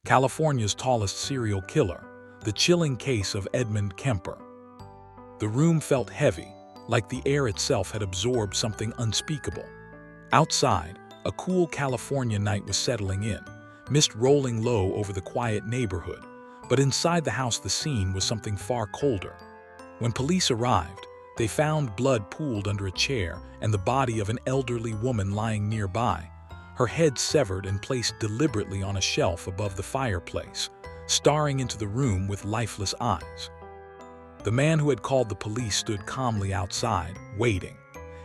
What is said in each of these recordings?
California's tallest serial killer, the chilling case of Edmund Kemper. The room felt heavy, like the air itself had absorbed something unspeakable. Outside, a cool California night was settling in, mist rolling low over the quiet neighborhood, but inside the house the scene was something far colder. When police arrived, they found blood pooled under a chair and the body of an elderly woman lying nearby, her head severed and placed deliberately on a shelf above the fireplace, staring into the room with lifeless eyes. The man who had called the police stood calmly outside, waiting.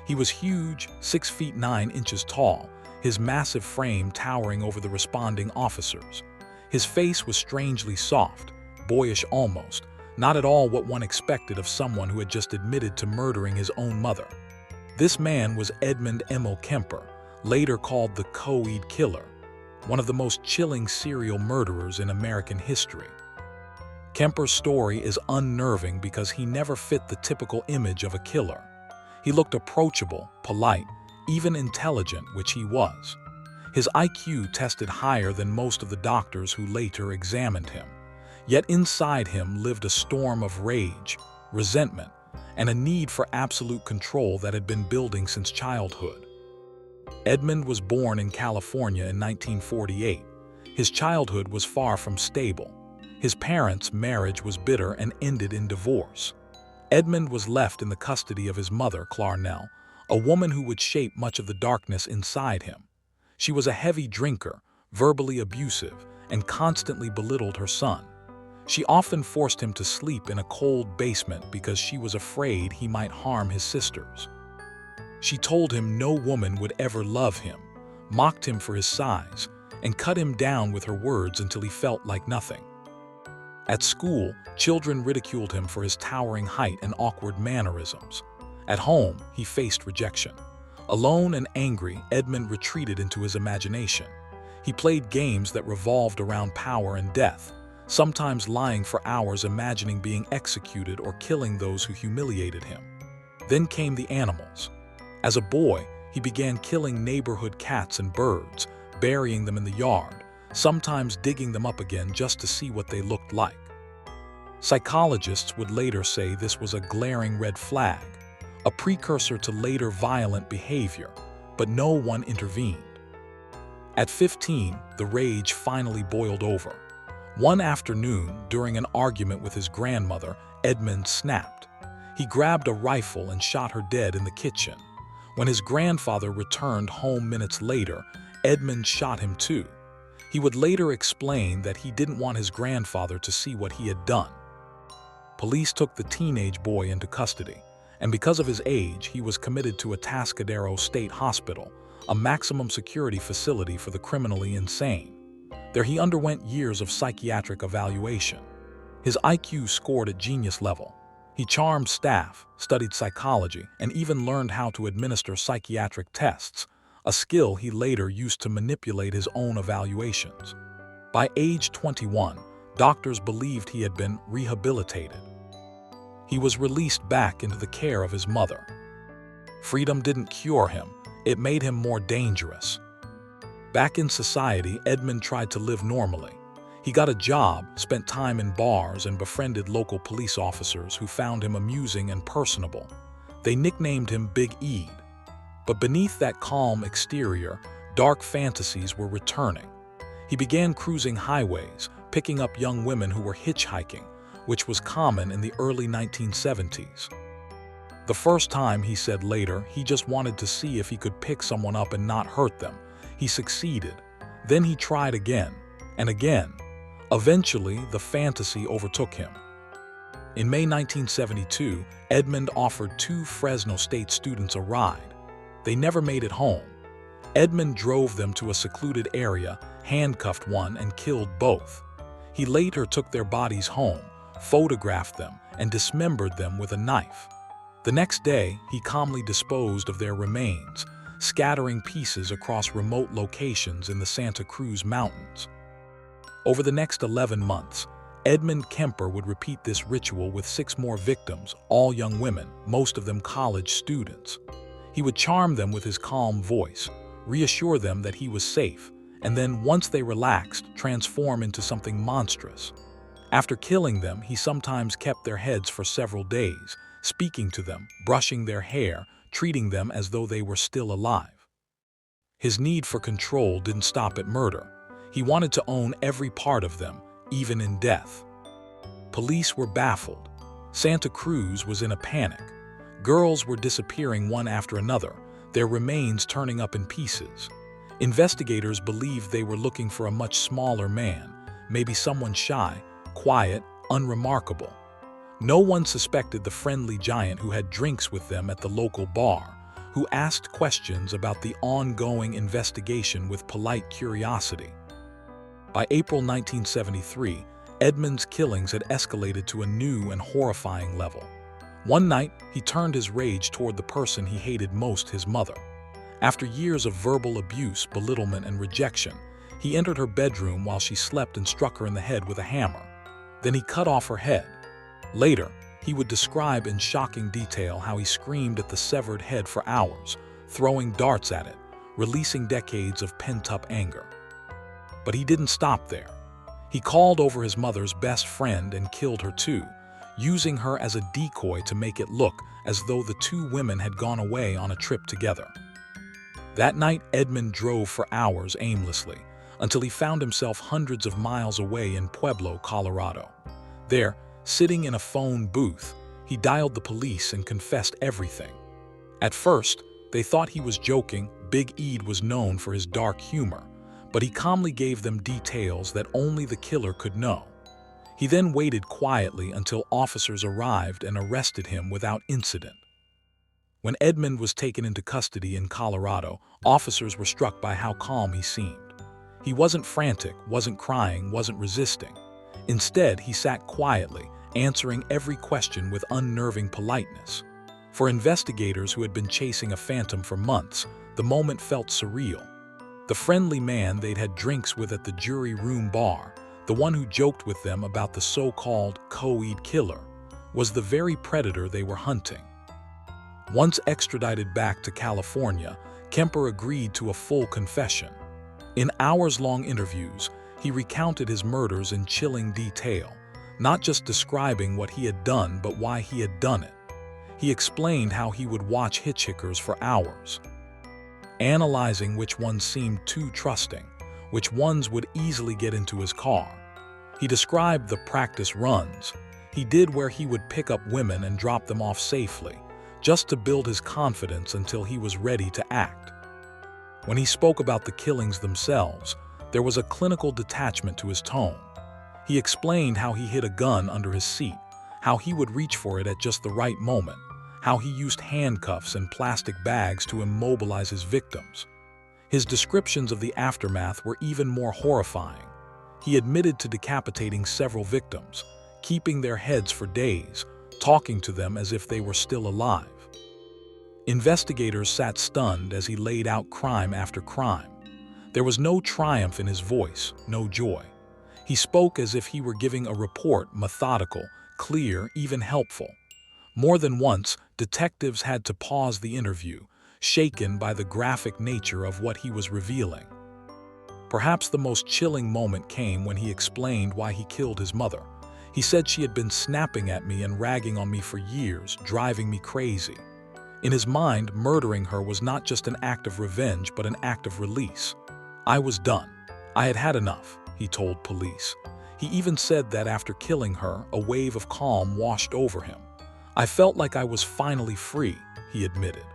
He was huge, 6 feet 9 inches tall, his massive frame towering over the responding officers. His face was strangely soft, boyish almost, not at all what one expected of someone who had just admitted to murdering his own mother. This man was Edmund Emil Kemper, later called the Coed Killer, one of the most chilling serial murderers in American history. Kemper's story is unnerving because he never fit the typical image of a killer. He looked approachable, polite, even intelligent, which he was. His IQ tested higher than most of the doctors who later examined him. Yet inside him lived a storm of rage, resentment, and a need for absolute control that had been building since childhood. Edmund was born in California in 1948. His childhood was far from stable. His parents' marriage was bitter and ended in divorce. Edmund was left in the custody of his mother, Clarnell, a woman who would shape much of the darkness inside him. She was a heavy drinker, verbally abusive, and constantly belittled her son. She often forced him to sleep in a cold basement because she was afraid he might harm his sisters. She told him no woman would ever love him, mocked him for his size, and cut him down with her words until he felt like nothing. At school, children ridiculed him for his towering height and awkward mannerisms. At home, he faced rejection. Alone and angry, Edmund retreated into his imagination. He played games that revolved around power and death, sometimes lying for hours imagining being executed or killing those who humiliated him. Then came the animals. As a boy, he began killing neighborhood cats and birds, burying them in the yard, sometimes digging them up again just to see what they looked like. Psychologists would later say this was a glaring red flag, a precursor to later violent behavior, but no one intervened. At 15, the rage finally boiled over. One afternoon, during an argument with his grandmother, Edmund snapped. He grabbed a rifle and shot her dead in the kitchen. When his grandfather returned home minutes later, Edmund shot him too. He would later explain that he didn't want his grandfather to see what he had done. Police took the teenage boy into custody, and because of his age, he was committed to Atascadero State Hospital, a maximum security facility for the criminally insane. There he underwent years of psychiatric evaluation. His IQ scored at genius level. He charmed staff, studied psychology, and even learned how to administer psychiatric tests, a skill he later used to manipulate his own evaluations. By age 21, doctors believed he had been rehabilitated. He was released back into the care of his mother. Freedom didn't cure him, it made him more dangerous. Back in society, Edmund tried to live normally. He got a job, spent time in bars, and befriended local police officers who found him amusing and personable. They nicknamed him Big Ed. But beneath that calm exterior, dark fantasies were returning. He began cruising highways, picking up young women who were hitchhiking, which was common in the early 1970s. The first time, he said later, he just wanted to see if he could pick someone up and not hurt them. He succeeded. Then he tried again, and again. Eventually, the fantasy overtook him. In May 1972, Edmund offered 2 Fresno State students a ride. They never made it home. Edmund drove them to a secluded area, handcuffed one, and killed both. He later took their bodies home, photographed them, and dismembered them with a knife. The next day, he calmly disposed of their remains, scattering pieces across remote locations in the Santa Cruz Mountains. Over the next 11 months, Edmund Kemper would repeat this ritual with 6 more victims, all young women, most of them college students. He would charm them with his calm voice, reassure them that he was safe, and then, once they relaxed, transform into something monstrous. After killing them, he sometimes kept their heads for several days, speaking to them, brushing their hair, treating them as though they were still alive. His need for control didn't stop at murder. He wanted to own every part of them, even in death. Police were baffled. Santa Cruz was in a panic. Girls were disappearing one after another, their remains turning up in pieces. Investigators believed they were looking for a much smaller man, maybe someone shy, quiet, unremarkable. No one suspected the friendly giant who had drinks with them at the local bar, who asked questions about the ongoing investigation with polite curiosity. By April 1973, Edmund's killings had escalated to a new and horrifying level. One night, he turned his rage toward the person he hated most, his mother. After years of verbal abuse, belittlement, and rejection, he entered her bedroom while she slept and struck her in the head with a hammer. Then he cut off her head. Later, he would describe in shocking detail how he screamed at the severed head for hours, throwing darts at it, releasing decades of pent-up anger. But he didn't stop there. He called over his mother's best friend and killed her too, using her as a decoy to make it look as though the two women had gone away on a trip together. That night, Edmund drove for hours aimlessly, until he found himself hundreds of miles away in Pueblo, Colorado. There, sitting in a phone booth, he dialed the police and confessed everything. At first, they thought he was joking. Big Ed was known for his dark humor, but he calmly gave them details that only the killer could know. He then waited quietly until officers arrived and arrested him without incident. When Edmund was taken into custody in Colorado, officers were struck by how calm he seemed. He wasn't frantic, wasn't crying, wasn't resisting. Instead, he sat quietly, answering every question with unnerving politeness. For investigators who had been chasing a phantom for months, the moment felt surreal. The friendly man they'd had drinks with at the jury room bar, the one who joked with them about the so-called co-ed killer, was the very predator they were hunting. Once extradited back to California, Kemper agreed to a full confession. In hours-long interviews, he recounted his murders in chilling detail, not just describing what he had done but why he had done it. He explained how he would watch hitchhikers for hours, analyzing which ones seemed too trusting, which ones would easily get into his car. He described the practice runs he did where he would pick up women and drop them off safely, just to build his confidence until he was ready to act. When he spoke about the killings themselves, there was a clinical detachment to his tone. He explained how he hid a gun under his seat, how he would reach for it at just the right moment, how he used handcuffs and plastic bags to immobilize his victims. His descriptions of the aftermath were even more horrifying. He admitted to decapitating several victims, keeping their heads for days, talking to them as if they were still alive. Investigators sat stunned as he laid out crime after crime. There was no triumph in his voice, no joy. He spoke as if he were giving a report, methodical, clear, even helpful. More than once, detectives had to pause the interview, shaken by the graphic nature of what he was revealing. Perhaps the most chilling moment came when he explained why he killed his mother. He said she had been snapping at me and ragging on me for years, driving me crazy. In his mind, murdering her was not just an act of revenge, but an act of release. I was done. I had had enough, he told police. He even said that after killing her, a wave of calm washed over him. I felt like I was finally free, he admitted.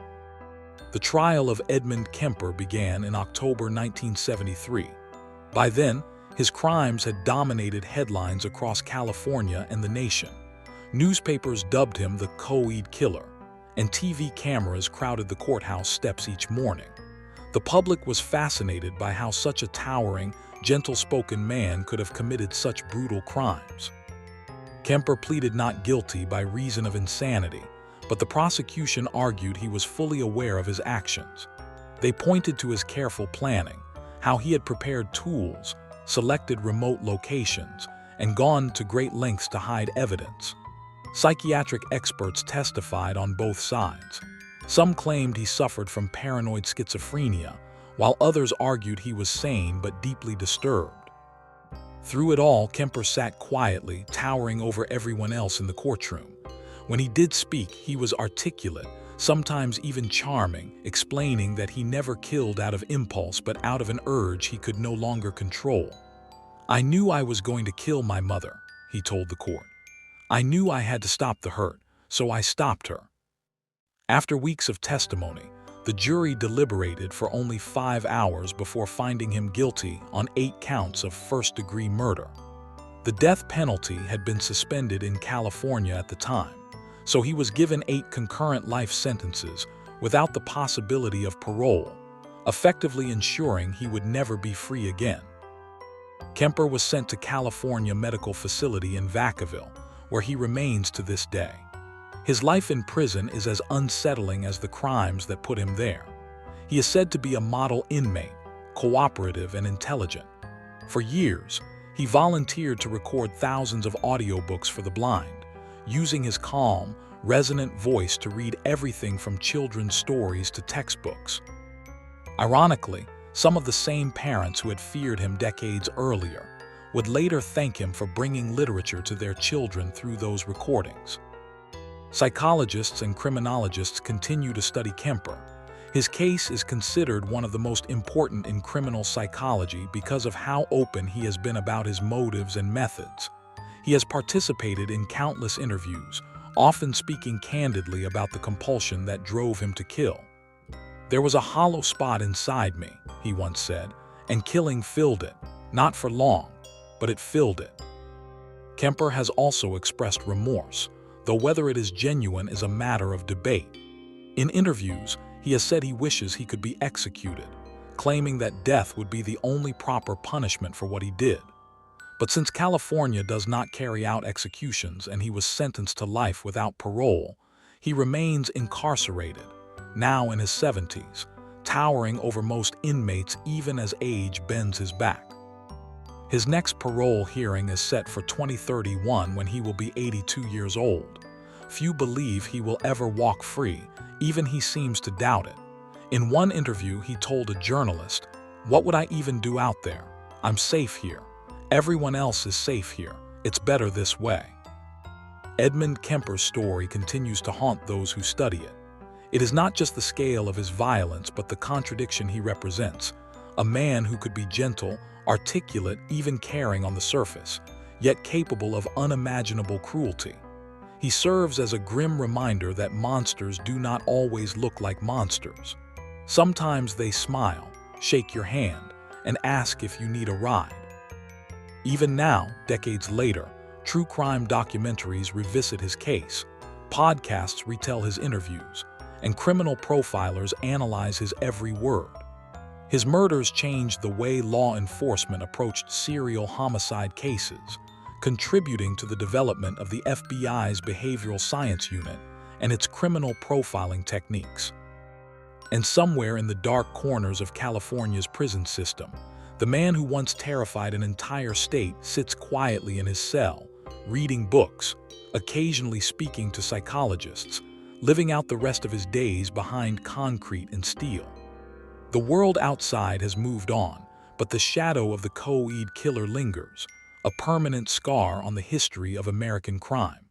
The trial of Edmund Kemper began in October 1973. By then, his crimes had dominated headlines across California and the nation. Newspapers dubbed him the co-ed killer, and TV cameras crowded the courthouse steps each morning. The public was fascinated by how such a towering, gentle-spoken man could have committed such brutal crimes. Kemper pleaded not guilty by reason of insanity, but the prosecution argued he was fully aware of his actions. They pointed to his careful planning, how he had prepared tools, selected remote locations, and gone to great lengths to hide evidence. Psychiatric experts testified on both sides. Some claimed he suffered from paranoid schizophrenia, while others argued he was sane but deeply disturbed. Through it all, Kemper sat quietly, towering over everyone else in the courtroom. When he did speak, he was articulate, sometimes even charming, explaining that he never killed out of impulse but out of an urge he could no longer control. "I knew I was going to kill my mother," he told the court. "I knew I had to stop the hurt, so I stopped her." After weeks of testimony, the jury deliberated for only 5 hours before finding him guilty on 8 counts of first-degree murder. The death penalty had been suspended in California at the time, so he was given 8 concurrent life sentences without the possibility of parole, effectively ensuring he would never be free again. Kemper was sent to California Medical Facility in Vacaville, where he remains to this day. His life in prison is as unsettling as the crimes that put him there. He is said to be a model inmate, cooperative and intelligent. For years, he volunteered to record thousands of audiobooks for the blind, using his calm, resonant voice to read everything from children's stories to textbooks. Ironically, some of the same parents who had feared him decades earlier would later thank him for bringing literature to their children through those recordings. Psychologists and criminologists continue to study Kemper. His case is considered one of the most important in criminal psychology because of how open he has been about his motives and methods. He has participated in countless interviews, often speaking candidly about the compulsion that drove him to kill. "There was a hollow spot inside me," he once said, "and killing filled it, not for long, but it filled it." Kemper has also expressed remorse, though whether it is genuine is a matter of debate. In interviews, he has said he wishes he could be executed, claiming that death would be the only proper punishment for what he did. But since California does not carry out executions and he was sentenced to life without parole, he remains incarcerated, now in his 70s, towering over most inmates even as age bends his back. His next parole hearing is set for 2031 when he will be 82 years old. Few believe he will ever walk free, even he seems to doubt it. In one interview, he told a journalist, "What would I even do out there? I'm safe here. Everyone else is safe here. It's better this way." Edmund Kemper's story continues to haunt those who study it. It is not just the scale of his violence, but the contradiction he represents. A man who could be gentle, articulate, even caring on the surface, yet capable of unimaginable cruelty. He serves as a grim reminder that monsters do not always look like monsters. Sometimes they smile, shake your hand, and ask if you need a ride. Even now, decades later, true crime documentaries revisit his case, podcasts retell his interviews, and criminal profilers analyze his every word. His murders changed the way law enforcement approached serial homicide cases, contributing to the development of the FBI's behavioral science unit and its criminal profiling techniques. And somewhere in the dark corners of California's prison system, the man who once terrified an entire state sits quietly in his cell, reading books, occasionally speaking to psychologists, living out the rest of his days behind concrete and steel. The world outside has moved on, but the shadow of the co-ed killer lingers, a permanent scar on the history of American crime.